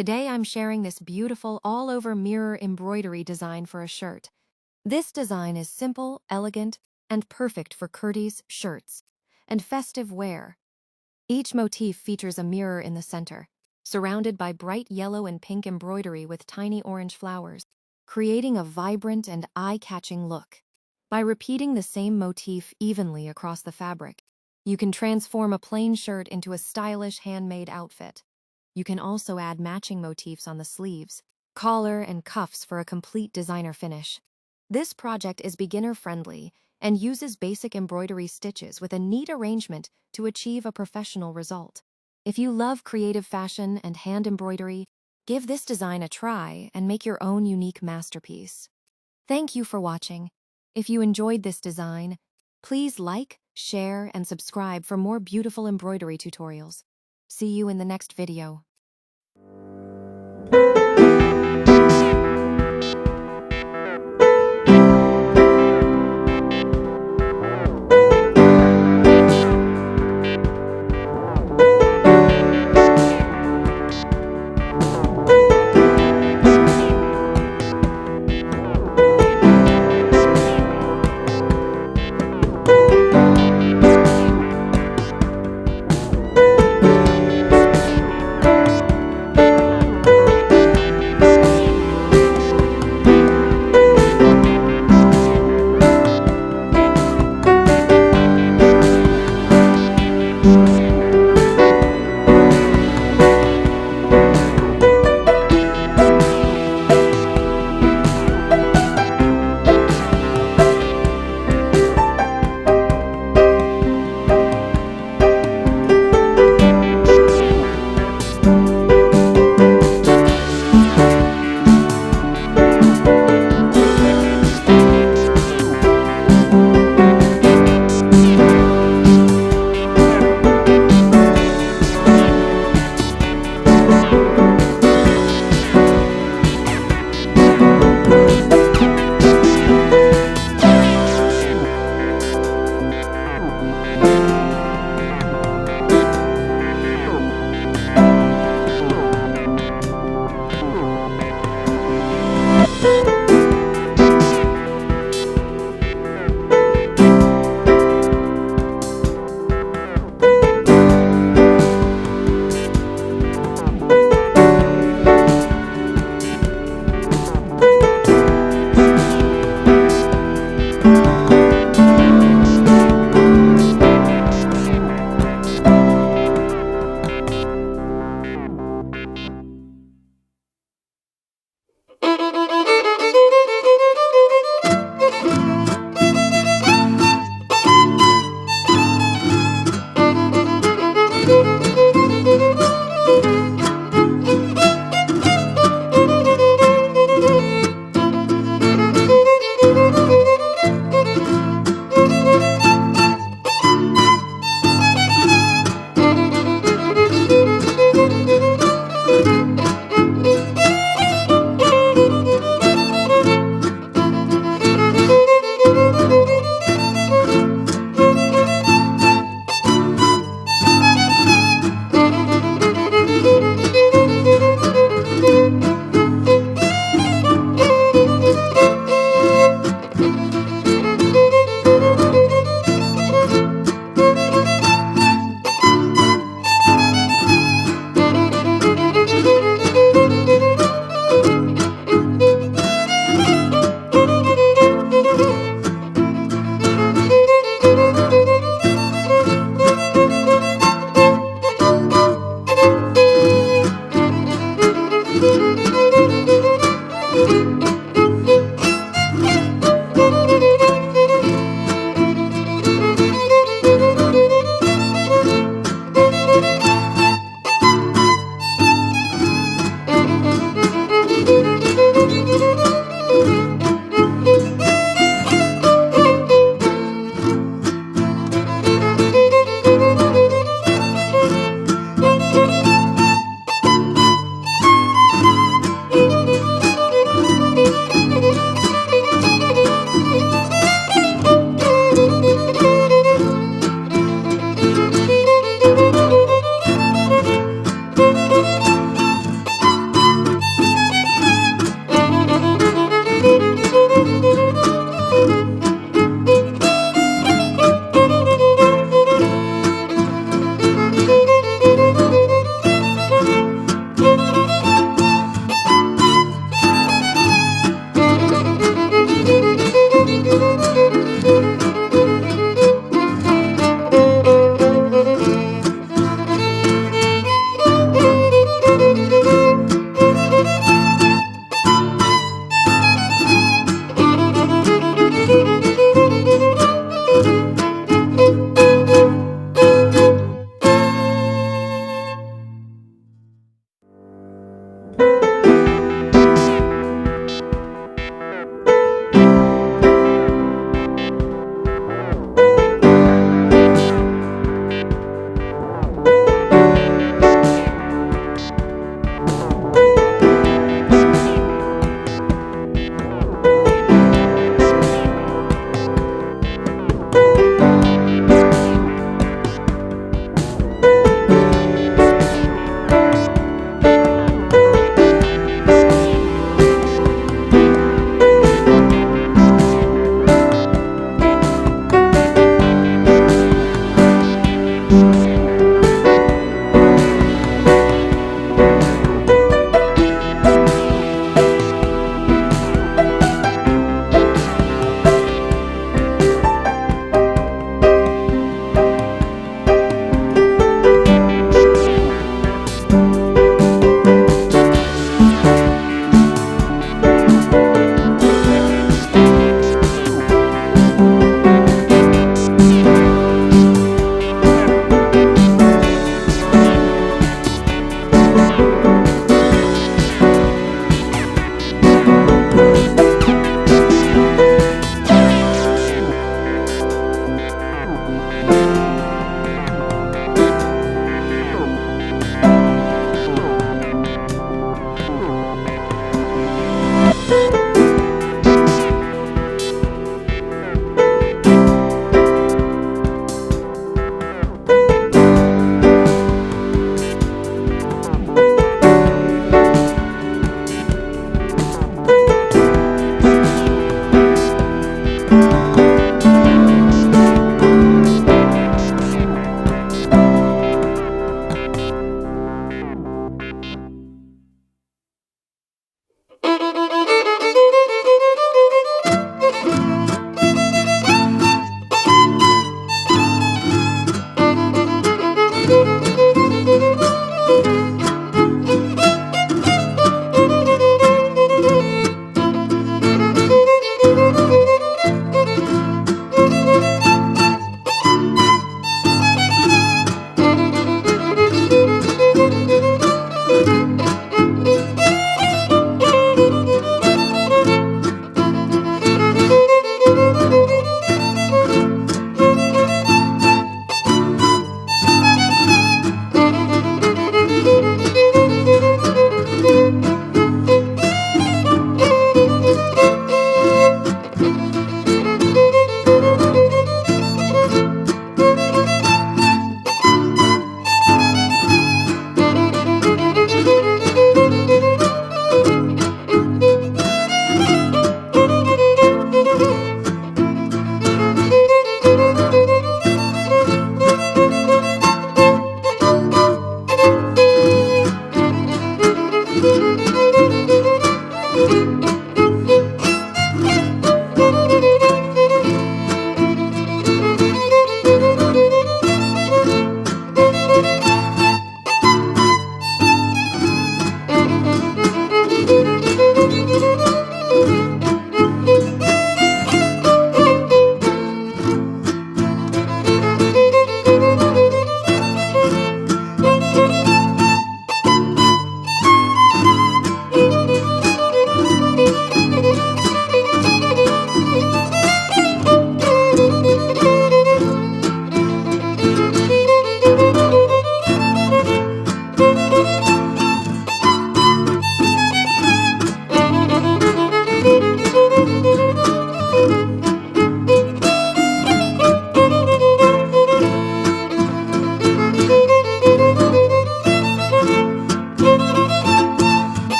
Today I'm sharing this beautiful all-over mirror embroidery design for a shirt. This design is simple, elegant, and perfect for kurtis, shirts, and festive wear. Each motif features a mirror in the center, surrounded by bright yellow and pink embroidery with tiny orange flowers, creating a vibrant and eye-catching look. By repeating the same motif evenly across the fabric, you can transform a plain shirt into a stylish handmade outfit. You can also add matching motifs on the sleeves, collar, and cuffs for a complete designer finish. This project is beginner-friendly and uses basic embroidery stitches with a neat arrangement to achieve a professional result. If you love creative fashion and hand embroidery, give this design a try and make your own unique masterpiece. Thank you for watching. If you enjoyed this design, please like, share, and subscribe for more beautiful embroidery tutorials. See you in the next video.